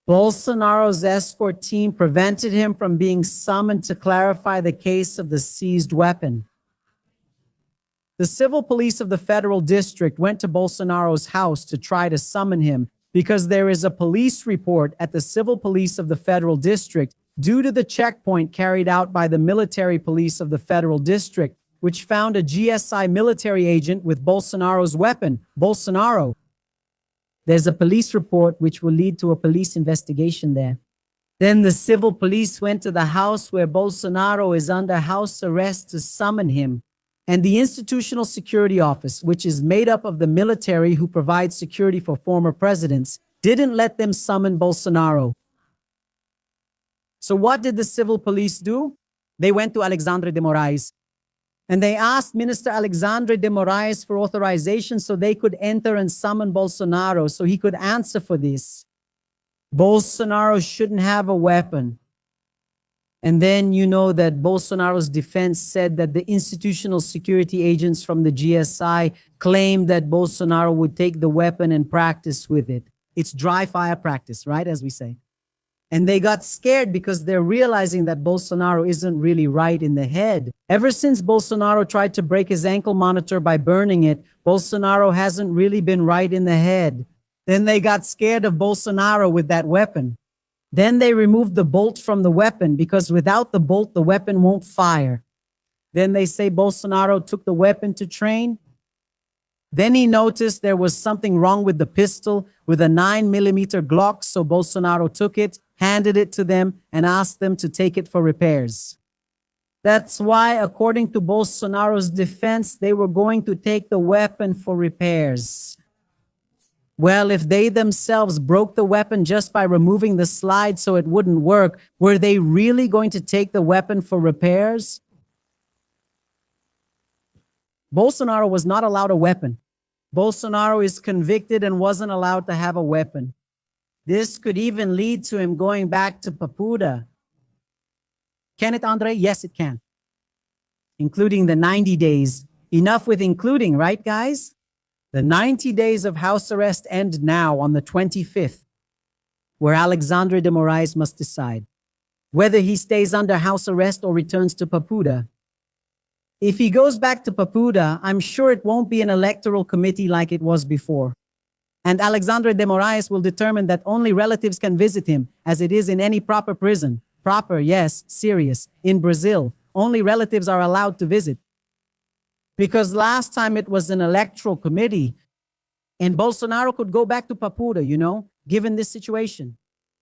Bolsonaro's escort team prevented him from being summoned to clarify the case of the seized weapon. The civil police of the federal district went to Bolsonaro's house to try to summon him because there is a police report at the civil police of the federal district due to the checkpoint carried out by the military police of the federal district, which found a GSI military agent with Bolsonaro's weapon, Bolsonaro. There's a police report which will lead to a police investigation there. Then the civil police went to the house where Bolsonaro is under house arrest to summon him. And the Institutional Security Office, which is made up of the military who provides security for former presidents, didn't let them summon Bolsonaro. So what did the civil police do? They went to Alexandre de Moraes. And they asked Minister Alexandre de Moraes for authorization so they could enter and summon Bolsonaro so he could answer for this. Bolsonaro shouldn't have a weapon. And then you know that Bolsonaro's defense said that the institutional security agents from the GSI claimed that Bolsonaro would take the weapon and practice with it. It's dry fire practice, right, as we say. And they got scared because they're realizing that Bolsonaro isn't really right in the head. Ever since Bolsonaro tried to break his ankle monitor by burning it, Bolsonaro hasn't really been right in the head. Then they got scared of Bolsonaro with that weapon. Then they removed the bolt from the weapon because without the bolt, the weapon won't fire. Then they say Bolsonaro took the weapon to train. Then he noticed there was something wrong with the pistol with a 9mm Glock, so Bolsonaro took it, handed it to them, and asked them to take it for repairs. That's why, according to Bolsonaro's defense, they were going to take the weapon for repairs. Well, if they themselves broke the weapon just by removing the slide so it wouldn't work, were they really going to take the weapon for repairs? Bolsonaro was not allowed a weapon. Bolsonaro is convicted and wasn't allowed to have a weapon. This could even lead to him going back to Papuda. Can it, Andre? Yes, it can. Including the 90 days. Enough with including, right, guys? The 90 days of house arrest end now on the 25th, where Alexandre de Moraes must decide whether he stays under house arrest or returns to Papuda. If he goes back to Papuda, I'm sure it won't be an electoral committee like it was before. And Alexandre de Moraes will determine that only relatives can visit him, as it is in any proper prison. Proper, yes, serious. In Brazil, only relatives are allowed to visit. Because last time it was an electoral committee, and Bolsonaro could go back to Papuda, you know, given this situation.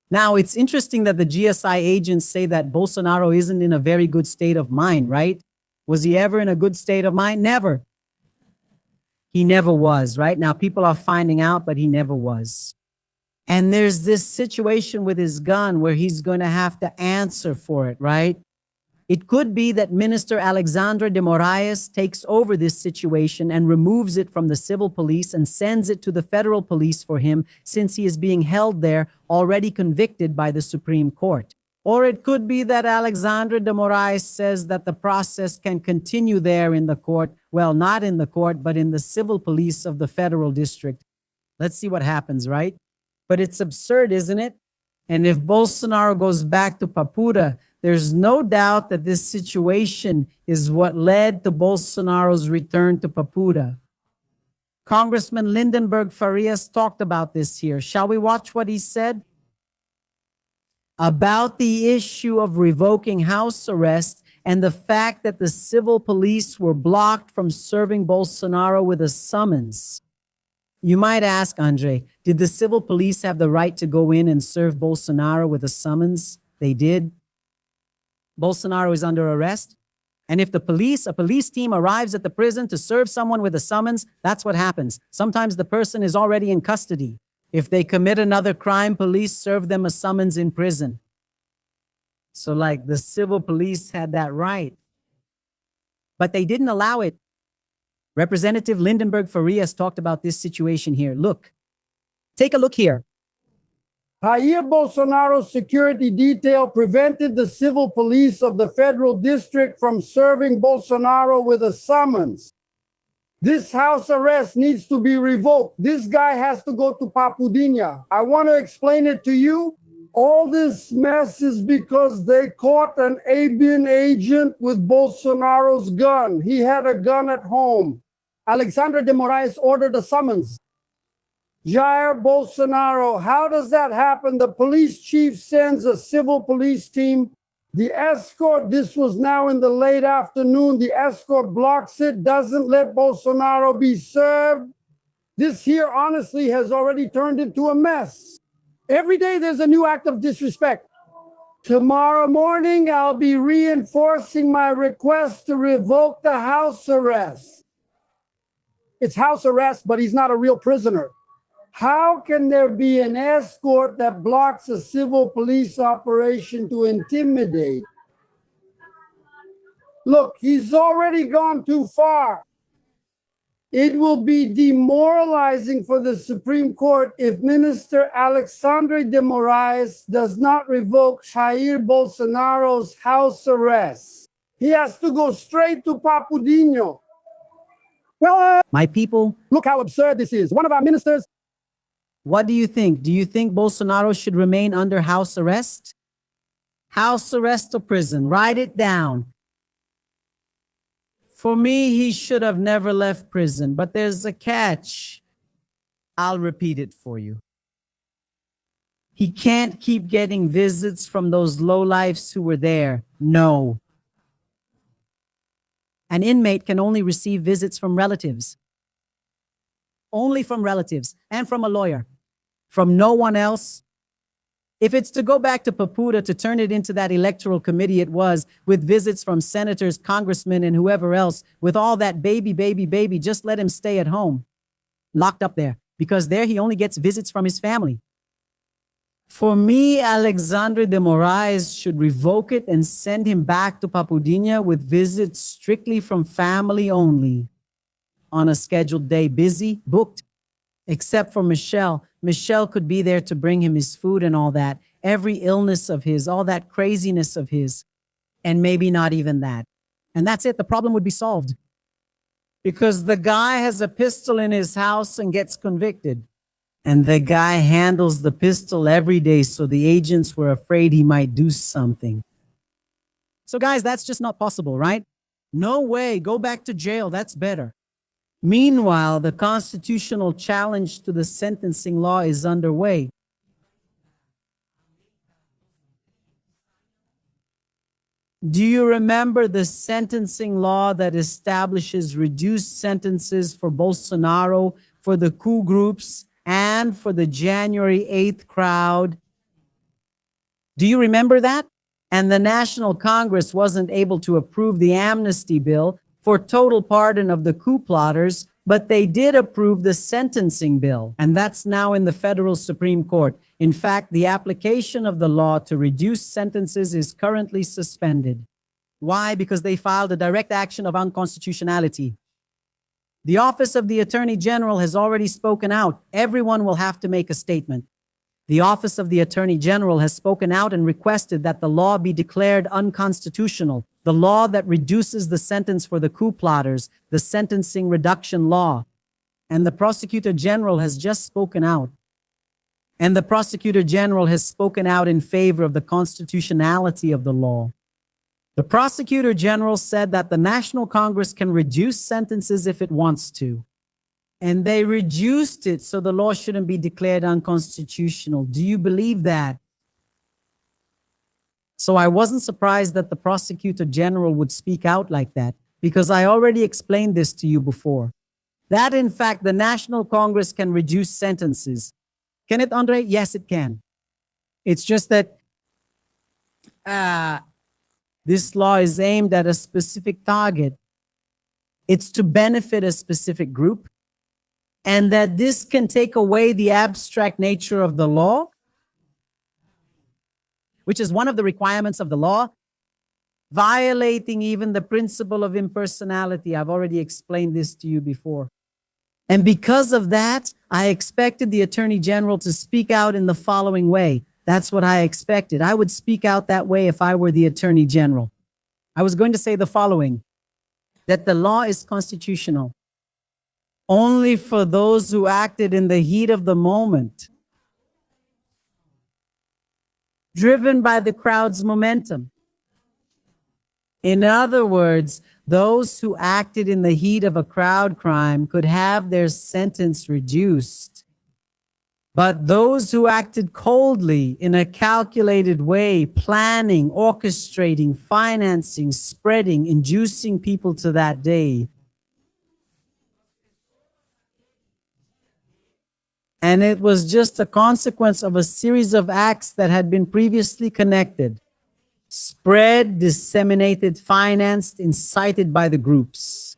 Now, it's interesting that the GSI agents say that Bolsonaro isn't in a very good state of mind, right? Was he ever in a good state of mind? Never. He never was, right? Now, people are finding out, but he never was. And there's this situation with his gun where he's going to have to answer for it, right? It could be that Minister Alexandre de Moraes takes over this situation and removes it from the civil police and sends it to the federal police for him since he is being held there, already convicted by the Supreme Court. Or it could be that Alexandre de Moraes says that the process can continue there in the court. Well, not in the court, but in the civil police of the federal district. Let's see what happens, right? But it's absurd, isn't it? And if Bolsonaro goes back to Papuda, there's no doubt that this situation is what led to Bolsonaro's return to Papuda. Congressman Lindenberg Farias talked about this here. Shall we watch what he said? About the issue of revoking house arrest and the fact that the civil police were blocked from serving Bolsonaro with a summons. You might ask, Andre, did the civil police have the right to go in and serve Bolsonaro with a summons? They did. Bolsonaro is under arrest. And if a police team arrives at the prison to serve someone with a summons, that's what happens. Sometimes the person is already in custody. If they commit another crime, police serve them a summons in prison. So like the civil police had that right. But they didn't allow it. Representative Lindenberg Farias talked about this situation here. Look, take a look here. Jair Bolsonaro's security detail prevented the civil police of the federal district from serving Bolsonaro with a summons. This house arrest needs to be revoked. This guy has to go to Papudinha. I want to explain it to you. All this mess is because they caught an ABIN agent with Bolsonaro's gun. He had a gun at home. Alexandre de Moraes ordered a summons. Jair Bolsonaro, how does that happen? The police chief sends a civil police team. The escort, this was now in the late afternoon, the escort blocks it, doesn't let Bolsonaro be served. This here, honestly, has already turned into a mess. Every day there's a new act of disrespect. Tomorrow morning, I'll be reinforcing my request to revoke the house arrest. It's house arrest, but he's not a real prisoner. How can there be an escort that blocks a civil police operation to intimidate? Look, he's already gone too far. It will be demoralizing for the Supreme Court if Minister Alexandre de Moraes does not revoke Jair Bolsonaro's house arrest. He has to go straight to Papudinho. Well, My people, look how absurd this is. One of our ministers. what do you think? Do you think Bolsonaro should remain under house arrest? House arrest or prison? Write it down. For me, he should have never left prison, but there's a catch. I'll repeat it for you. He can't keep getting visits from those lowlifes who were there. No. An inmate can only receive visits from relatives. Only from relatives and from a lawyer. From no one else. If it's to go back to Papuda to turn it into that electoral committee it was, with visits from senators, congressmen, and whoever else, with all that baby, just let him stay at home. Locked up there. Because there he only gets visits from his family. For me, Alexandre de Moraes should revoke it and send him back to Papudinha with visits strictly from family only. On a scheduled day, busy, booked. Except for Michelle. Michelle could be there to bring him his food and all that. Every illness of his, all that craziness of his. And maybe not even that. And that's it. The problem would be solved. Because the guy has a pistol in his house and gets convicted. And the guy handles the pistol every day, so the agents were afraid he might do something. So guys, that's just not possible, right? No way. Go back to jail. That's better. Meanwhile, the constitutional challenge to the sentencing law is underway. Do you remember the sentencing law that establishes reduced sentences for Bolsonaro, for the coup groups, and for the January 8th crowd? Do you remember that? And the National Congress wasn't able to approve the amnesty bill for total pardon of the coup plotters, but they did approve the sentencing bill, and that's now in the federal Supreme Court. In fact, the application of the law to reduce sentences is currently suspended. Why? Because they filed a direct action of unconstitutionality. The Office of the Attorney General has already spoken out. Everyone will have to make a statement. The Office of the Attorney General has spoken out and requested that the law be declared unconstitutional. The law that reduces the sentence for the coup plotters, the sentencing reduction law. And the Prosecutor General has just spoken out. And the Prosecutor General has spoken out in favor of the constitutionality of the law. The Prosecutor General said that the National Congress can reduce sentences if it wants to. And they reduced it so the law shouldn't be declared unconstitutional. Do you believe that? So I wasn't surprised that the Prosecutor General would speak out like that, because I already explained this to you before. That, in fact, the National Congress can reduce sentences. Can it, Andre? Yes, it can. It's just that this law is aimed at a specific target. It's to benefit a specific group, and that this can take away the abstract nature of the law, which is one of the requirements of the law, violating even the principle of impersonality. I've already explained this to you before. And because of that, I expected the Attorney General to speak out in the following way. That's what I expected. I would speak out that way if I were the Attorney General. I was going to say the following, that the law is constitutional only for those who acted in the heat of the moment. driven by the crowd's momentum. In other words, those who acted in the heat of a crowd crime could have their sentence reduced. But those who acted coldly in a calculated way, planning, orchestrating, financing, spreading, inducing people to that day, and it was just a consequence of a series of acts that had been previously connected, spread, disseminated, financed, incited by the groups,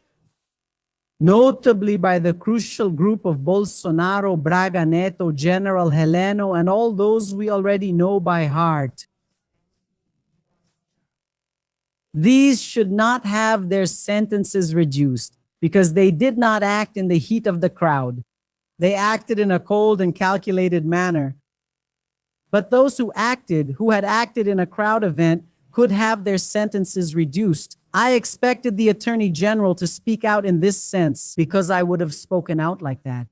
notably by the crucial group of Bolsonaro, Braga Neto, General Heleno, and all those we already know by heart. These should not have their sentences reduced because they did not act in the heat of the crowd. They acted in a cold and calculated manner. But those who had acted in a crowd event, could have their sentences reduced. I expected the Attorney General to speak out in this sense because I would have spoken out like that.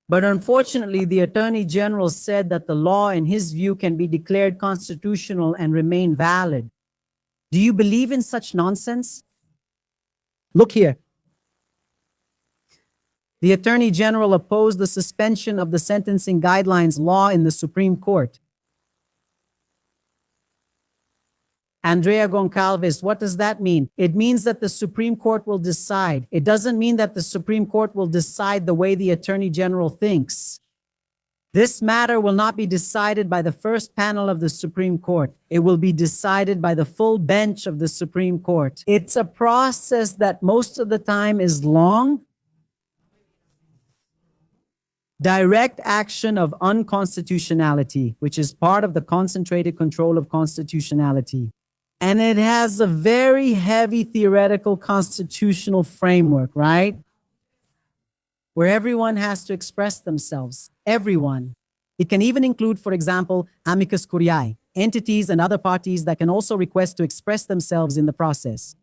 But unfortunately, the Attorney General said that the law, in his view, can be declared constitutional and remain valid. Do you believe in such nonsense? Look here. The Attorney General opposed the suspension of the sentencing guidelines law in the Supreme Court. Andrea Goncalves, what does that mean? It means that the Supreme Court will decide. It doesn't mean that the Supreme Court will decide the way the Attorney General thinks. This matter will not be decided by the first panel of the Supreme Court. It will be decided by the full bench of the Supreme Court. It's a process that most of the time is long. Direct action of unconstitutionality, which is part of the concentrated control of constitutionality. And it has a very heavy theoretical constitutional framework, right? Where everyone has to express themselves. Everyone. It can even include, for example, amicus curiae, entities and other parties that can also request to express themselves in the process.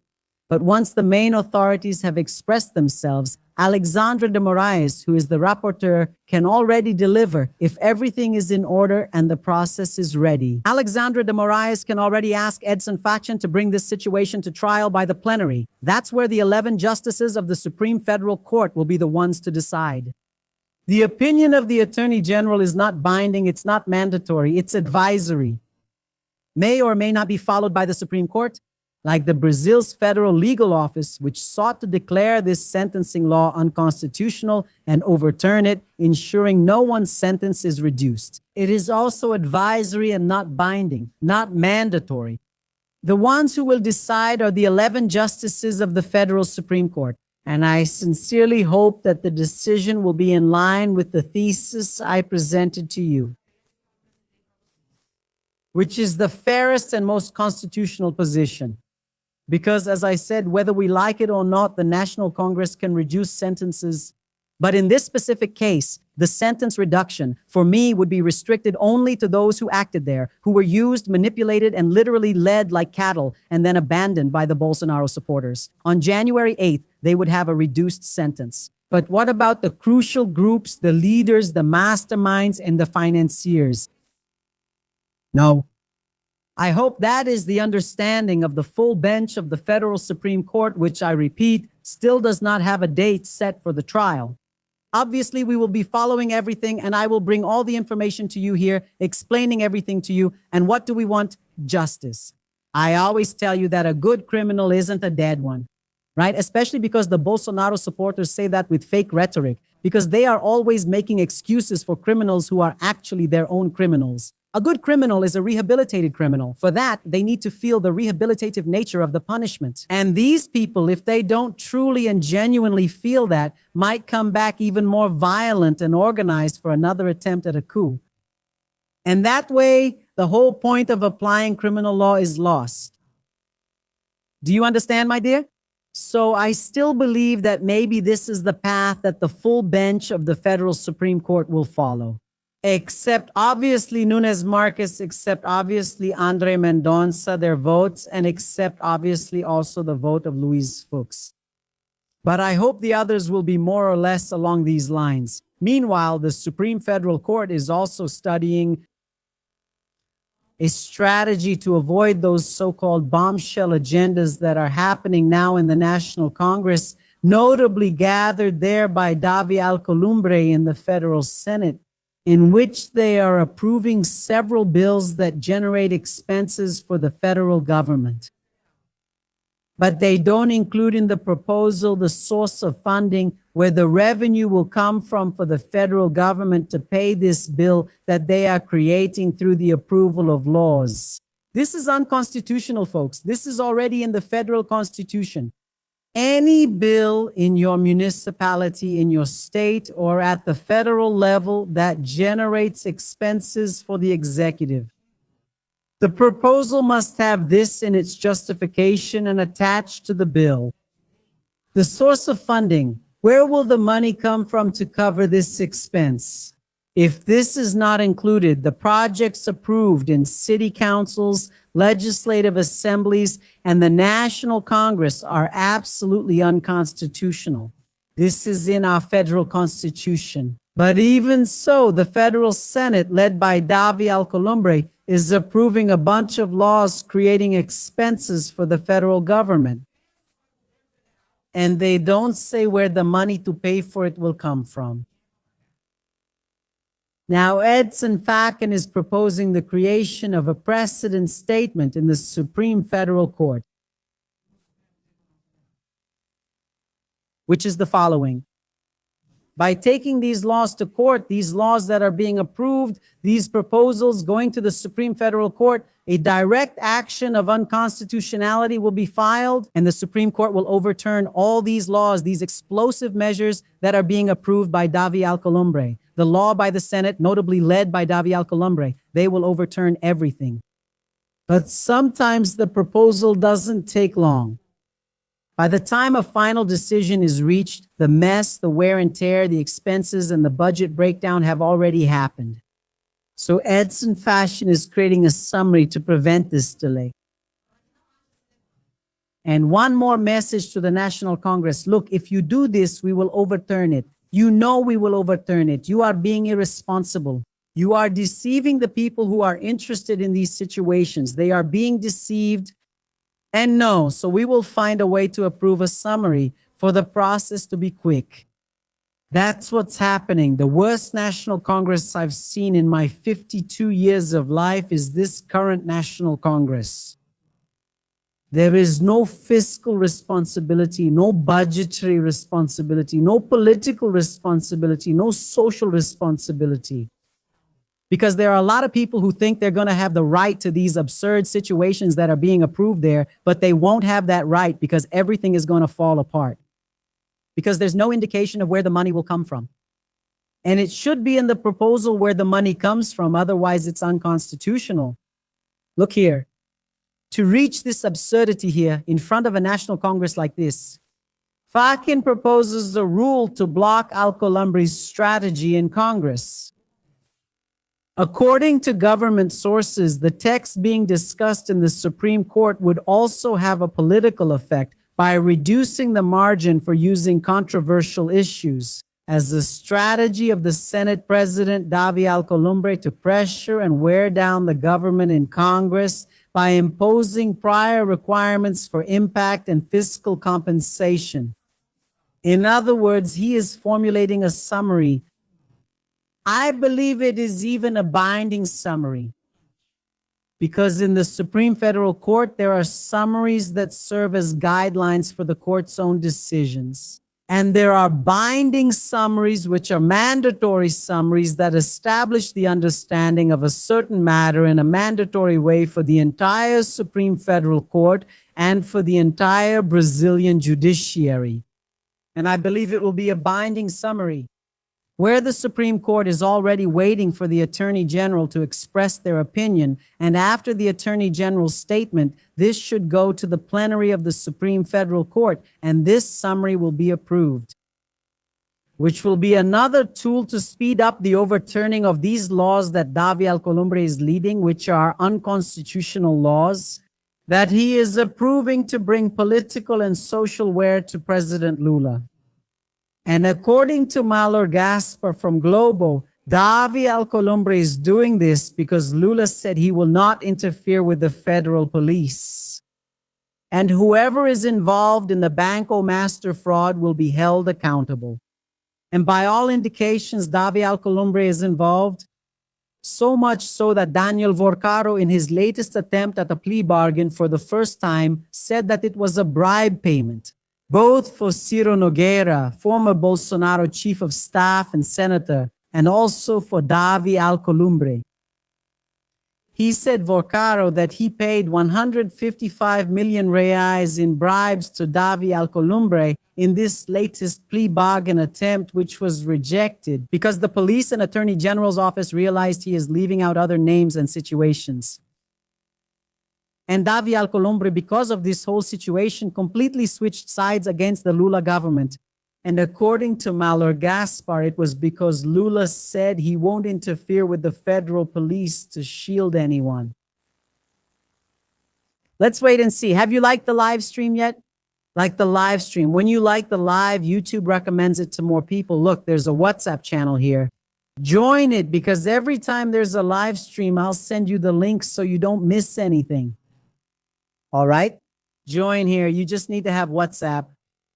But once the main authorities have expressed themselves, Alexandra de Moraes, who is the rapporteur, can already deliver if everything is in order and the process is ready. Alexandra de Moraes can already ask Edson Fachin to bring this situation to trial by the plenary. That's where the 11 justices of the Supreme Federal Court will be the ones to decide. The opinion of the Attorney General is not binding, it's not mandatory, it's advisory. May or may not be followed by the Supreme Court, like the Brazil's Federal Legal Office, which sought to declare this sentencing law unconstitutional and overturn it, ensuring no one's sentence is reduced. It is also advisory and not binding, not mandatory. The ones who will decide are the 11 justices of the Federal Supreme Court, and I sincerely hope that the decision will be in line with the thesis I presented to you, which is the fairest and most constitutional position. Because, as I said, whether we like it or not, the National Congress can reduce sentences. But in this specific case, the sentence reduction, for me, would be restricted only to those who acted there, who were used, manipulated, and literally led like cattle, and then abandoned by the Bolsonaro supporters. On January 8th, they would have a reduced sentence. But what about the crucial groups, the leaders, the masterminds, and the financiers? No. I hope that is the understanding of the full bench of the Federal Supreme Court, which, I repeat, still does not have a date set for the trial. Obviously, we will be following everything, and I will bring all the information to you here, explaining everything to you. And what do we want? Justice. I always tell you that a good criminal isn't a dead one, right? Especially because the Bolsonaro supporters say that with fake rhetoric, because they are always making excuses for criminals who are actually their own criminals. A good criminal is a rehabilitated criminal. For that, they need to feel the rehabilitative nature of the punishment. And these people, if they don't truly and genuinely feel that, might come back even more violent and organized for another attempt at a coup. And that way, the whole point of applying criminal law is lost. Do you understand, my dear? So I still believe that maybe this is the path that the full bench of the Federal Supreme Court will follow. Except obviously Nunes Marquez, except obviously Andre Mendonça, their votes, and except obviously also the vote of Luis Fux. But I hope the others will be more or less along these lines. Meanwhile, the Supreme Federal Court is also studying a strategy to avoid those so-called bombshell agendas that are happening now in the National Congress, notably gathered there by Davi Alcolumbre in the federal Senate, in which they are approving several bills that generate expenses for the federal government. But they don't include in the proposal the source of funding where the revenue will come from for the federal government to pay this bill that they are creating through the approval of laws. This is unconstitutional, folks. This is already in the federal constitution. Any bill in your municipality, in your state, or at the federal level that generates expenses for the executive, the proposal must have this in its justification and attached to the bill. The source of funding. Where will the money come from to cover this expense? If this is not included, the projects approved in city councils, legislative assemblies, and the National Congress are absolutely unconstitutional. This is in our federal constitution. But even so, the federal Senate, led by Davi Alcolumbre, is approving a bunch of laws creating expenses for the federal government. And they don't say where the money to pay for it will come from. Now, Edson Fachin is proposing the creation of a precedent statement in the Supreme Federal Court, which is the following. By taking these laws to court, these laws that are being approved, these proposals going to the Supreme Federal Court, a direct action of unconstitutionality will be filed, and the Supreme Court will overturn all these laws, these explosive measures that are being approved by Davi Alcolumbre. The law by the Senate, notably led by Davi Alcolumbre, they will overturn everything. But sometimes the proposal doesn't take long. By the time a final decision is reached, the mess, the wear and tear, the expenses, and the budget breakdown have already happened. So Edson Fachin is creating a summary to prevent this delay. And one more message to the National Congress. Look, if you do this, we will overturn it. You know we will overturn it. You are being irresponsible. You are deceiving the people who are interested in these situations. They are being deceived. And no, so we will find a way to approve a summary for the process to be quick. That's what's happening. The worst National Congress I've seen in my 52 years of life is this current National Congress. There is no fiscal responsibility, no budgetary responsibility, no political responsibility, no social responsibility. Because there are a lot of people who think they're going to have the right to these absurd situations that are being approved there, but they won't have that right because everything is going to fall apart. Because there's no indication of where the money will come from. And it should be in the proposal where the money comes from, otherwise it's unconstitutional. Look here. To reach this absurdity here in front of a National Congress like this, Fachin proposes a rule to block Alcolumbre's strategy in Congress. According to government sources, the text being discussed in the Supreme Court would also have a political effect by reducing the margin for using controversial issues as a strategy of the Senate President Davi Alcolumbre to pressure and wear down the government in Congress by imposing prior requirements for impact and fiscal compensation. In other words, he is formulating a summary. I believe it is even a binding summary, because in the Supreme Federal Court, there are summaries that serve as guidelines for the court's own decisions. And there are binding summaries, which are mandatory summaries that establish the understanding of a certain matter in a mandatory way for the entire Supreme Federal Court and for the entire Brazilian judiciary. And I believe it will be a binding summary, where the Supreme Court is already waiting for the Attorney General to express their opinion, and after the Attorney General's statement, this should go to the plenary of the Supreme Federal Court, and this summary will be approved, which will be another tool to speed up the overturning of these laws that Davi Alcolumbre is leading, which are unconstitutional laws, that he is approving to bring political and social wear to President Lula. And according to Malor Gaspar from Globo, Davi Alcolumbre is doing this because Lula said he will not interfere with the federal police. And whoever is involved in the Banco Master fraud will be held accountable. And by all indications, Davi Alcolumbre is involved, so much so that Daniel Vorcaro, in his latest attempt at a plea bargain for the first time, said that it was a bribe payment, both for Ciro Nogueira, former Bolsonaro chief of staff and senator, and also for Davi Alcolumbre. He said, Vorcaro, that he paid 155 million reais in bribes to Davi Alcolumbre in this latest plea bargain attempt, which was rejected because the police and attorney general's office realized he is leaving out other names and situations. And Davi Alcolumbre, because of this whole situation, completely switched sides against the Lula government. And according to Malor Gaspar, it was because Lula said he won't interfere with the federal police to shield anyone. Let's wait and see. Have you liked the live stream yet? Like the live stream. When you like the live, YouTube recommends it to more people. Look, there's a WhatsApp channel here. Join it because every time there's a live stream, I'll send you the link so you don't miss anything. All right? Join here. You just need to have WhatsApp.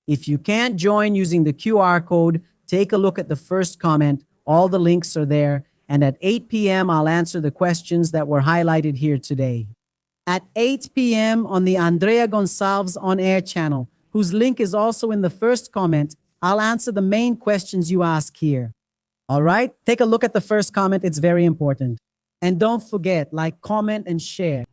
If you can't join using the QR code, take a look at the first comment. All the links are there. And at 8 p.m., I'll answer the questions that were highlighted here today. At 8 p.m. on the Andrea Gonçalves on-air channel, whose link is also in the first comment, I'll answer the main questions you ask here. All right? Take a look at the first comment. It's very important. And don't forget, like, comment, and share.